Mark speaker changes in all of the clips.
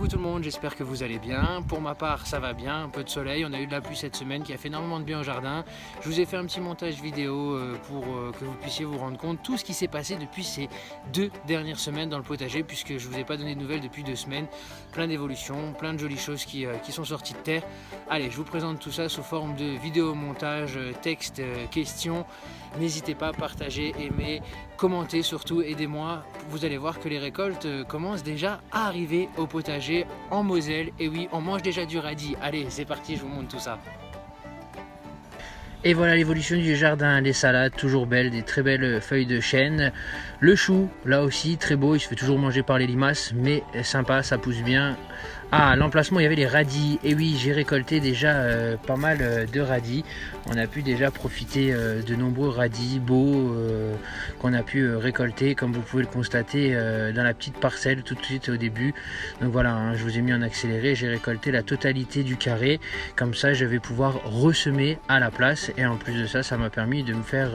Speaker 1: Coucou tout le monde, j'espère que vous allez bien. Pour ma part, ça va bien, un peu de soleil, on a eu de la pluie cette semaine qui a fait énormément de bien au jardin. Je vous ai fait un petit montage vidéo pour que vous puissiez vous rendre compte tout ce qui s'est passé depuis ces 2 dernières semaines dans le potager, puisque je ne vous ai pas donné de nouvelles depuis 2 semaines. Plein d'évolutions, plein de jolies choses qui sont sorties de terre. Allez, je vous présente tout ça sous forme de vidéo, montage, texte, questions. N'hésitez pas à partager, aimer, commenter surtout, aidez-moi. Vous allez voir que les récoltes commencent déjà à arriver au potager en Moselle. Et oui, on mange déjà du radis. Allez, c'est parti, je vous montre tout ça. Et voilà l'évolution du jardin, les salades toujours belles, des très belles feuilles de chêne. Le chou, là aussi très beau, il se fait toujours manger par les limaces, mais sympa, ça pousse bien. Ah, l'emplacement, il y avait les radis. Et oui, j'ai récolté déjà pas mal de radis. On a pu déjà profiter de nombreux radis beaux qu'on a pu récolter, comme vous pouvez le constater dans la petite parcelle tout de suite au début. Donc voilà, hein, je vous ai mis en accéléré, j'ai récolté la totalité du carré. Comme ça, je vais pouvoir ressemer à la place. Et en plus de ça, ça m'a permis de me faire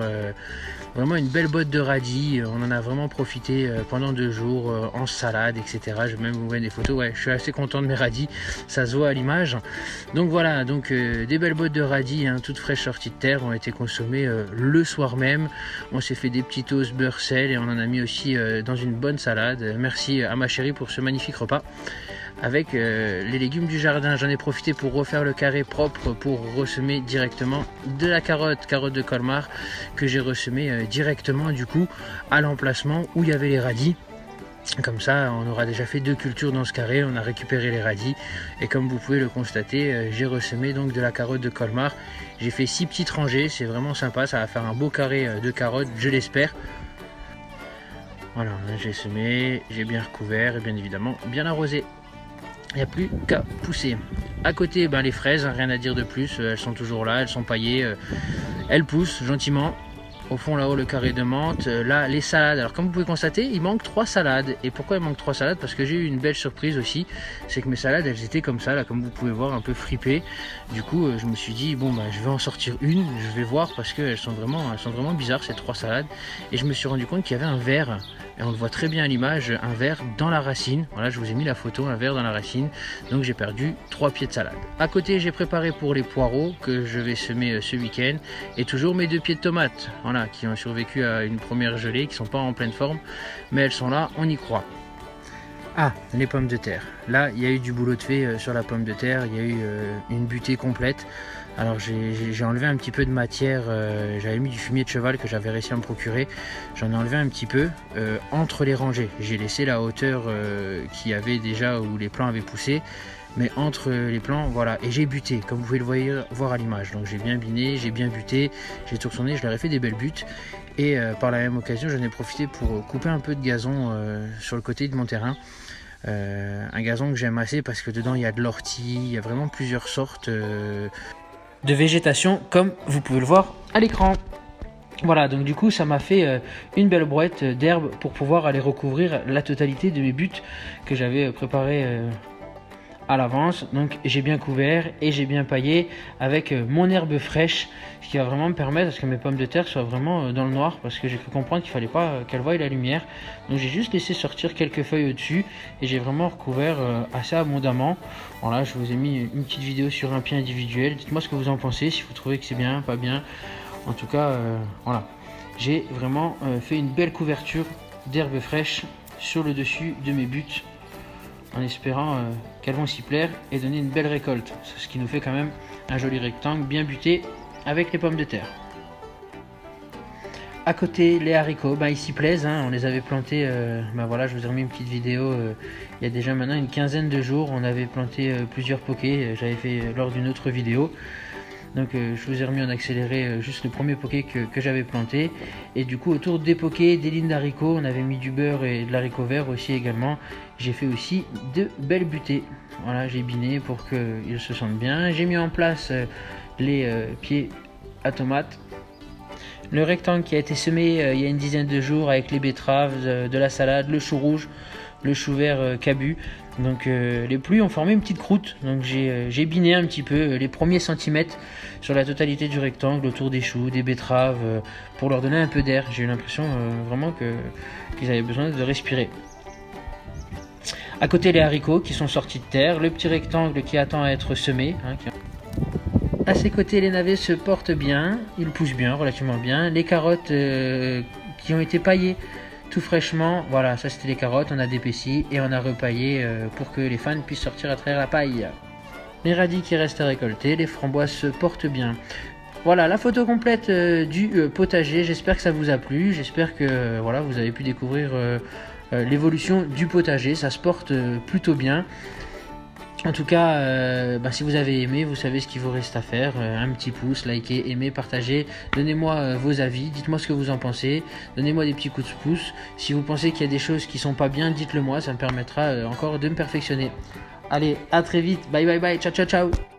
Speaker 1: vraiment une belle botte de radis. On en a vraiment profité pendant 2 jours en salade, etc. Je vais même vous mettre des photos. Ouais, je suis assez content de mes radis, ça se voit à l'image. Donc voilà, donc des belles bottes de radis, hein, toutes fraîches sorties de terre, ont été consommées le soir même. On s'est fait des petits toasts beurre sel et on en a mis aussi dans une bonne salade. Merci à ma chérie pour ce magnifique repas avec les légumes du jardin. J'en ai profité pour refaire le carré propre pour ressemer directement de la carotte de Colmar que j'ai ressemé directement du coup à l'emplacement où il y avait les radis. Comme ça, on aura déjà fait 2 cultures dans ce carré, on a récupéré les radis et comme vous pouvez le constater, j'ai ressemé donc de la carotte de Colmar. J'ai fait 6 petites rangées, c'est vraiment sympa, ça va faire un beau carré de carottes, je l'espère. Voilà, j'ai semé, j'ai bien recouvert et bien évidemment bien arrosé. Il n'y a plus qu'à pousser. À côté, ben, les fraises, hein, rien à dire de plus, elles sont toujours là, elles sont paillées, elles poussent gentiment. Au fond là-haut le carré de menthe, là les salades. Alors comme vous pouvez constater, il manque 3 salades. Et pourquoi il manque 3 salades? Parce que j'ai eu une belle surprise aussi, c'est que mes salades elles étaient comme ça là, comme vous pouvez voir, un peu fripées. Du coup je me suis dit bon bah je vais en sortir une, je vais voir parce qu'elles sont vraiment bizarres ces 3 salades. Et je me suis rendu compte qu'il y avait un ver. Et on le voit très bien à l'image, un ver dans la racine. Voilà, je vous ai mis la photo, un ver dans la racine. Donc j'ai perdu 3 pieds de salade. À côté, j'ai préparé pour les poireaux que je vais semer ce week-end. Et toujours mes 2 pieds de tomates, voilà, qui ont survécu à une première gelée, qui ne sont pas en pleine forme. Mais elles sont là, on y croit. Ah, les pommes de terre. Là, il y a eu du boulot de fait sur la pomme de terre. Il y a eu une butée complète. Alors j'ai enlevé un petit peu de matière, j'avais mis du fumier de cheval que j'avais réussi à me procurer, j'en ai enlevé un petit peu entre les rangées. J'ai laissé la hauteur qu'il y avait déjà où les plants avaient poussé, mais entre les plants, voilà, et j'ai buté, comme vous pouvez le voir à l'image. Donc j'ai bien biné, j'ai bien buté, j'ai tourné, je leur ai fait des belles buttes. Et par la même occasion, j'en ai profité pour couper un peu de gazon sur le côté de mon terrain. Un gazon que j'aime assez parce que dedans il y a de l'ortie, il y a vraiment plusieurs sortes de végétation comme vous pouvez le voir à l'écran. Voilà, donc du coup ça m'a fait une belle brouette d'herbe pour pouvoir aller recouvrir la totalité de mes buttes que j'avais préparées à l'avance. Donc j'ai bien couvert et j'ai bien paillé avec mon herbe fraîche, ce qui va vraiment me permettre à ce que mes pommes de terre soient vraiment dans le noir, parce que j'ai cru comprendre qu'il fallait pas qu'elles voient la lumière. Donc j'ai juste laissé sortir quelques feuilles au-dessus et j'ai vraiment recouvert assez abondamment. Voilà, je vous ai mis une petite vidéo sur un pied individuel. Dites-moi ce que vous en pensez, si vous trouvez que c'est bien, pas bien. En tout cas, voilà, j'ai vraiment fait une belle couverture d'herbe fraîche sur le dessus de mes buttes, en espérant qu'elles vont s'y plaire et donner une belle récolte. C'est ce qui nous fait quand même un joli rectangle bien buté avec les pommes de terre. À côté, les haricots, ils s'y plaisent, hein. On les avait plantés, voilà, je vous ai remis une petite vidéo il y a déjà maintenant une quinzaine de jours. On avait planté plusieurs pokés, j'avais fait lors d'une autre vidéo. Donc je vous ai remis en accéléré juste le premier poké que j'avais planté. Et du coup autour des pokés, des lignes d'haricots, on avait mis du beurre et de l'haricot vert aussi également. J'ai fait aussi de belles butées. Voilà, j'ai biné pour qu'ils se sentent bien. J'ai mis en place les pieds à tomates. Le rectangle qui a été semé il y a une dizaine de jours avec les betteraves, de la salade, le chou rouge, le chou vert cabu. Donc les pluies ont formé une petite croûte. Donc j'ai biné un petit peu les premiers centimètres sur la totalité du rectangle autour des choux, des betteraves, pour leur donner un peu d'air. J'ai eu l'impression vraiment qu'ils avaient besoin de respirer. À côté, les haricots qui sont sortis de terre, le petit rectangle qui attend à être semé. À ses côtés, les navets se portent bien, ils poussent bien, relativement bien. Les carottes qui ont été paillées tout fraîchement, voilà, ça c'était les carottes, on a dépaissi et on a repaillé pour que les fans puissent sortir à travers la paille. Les radis qui restent à récolter, les framboises se portent bien. Voilà la photo complète du potager, j'espère que ça vous a plu, j'espère que voilà, vous avez pu découvrir l'évolution du potager, ça se porte plutôt bien. En tout cas, si vous avez aimé, vous savez ce qu'il vous reste à faire. Un petit pouce, likez, aimez, partagez. Donnez-moi vos avis, dites-moi ce que vous en pensez. Donnez-moi des petits coups de pouce. Si vous pensez qu'il y a des choses qui sont pas bien, dites-le moi, ça me permettra encore de me perfectionner. Allez, à très vite, bye bye bye, ciao ciao ciao.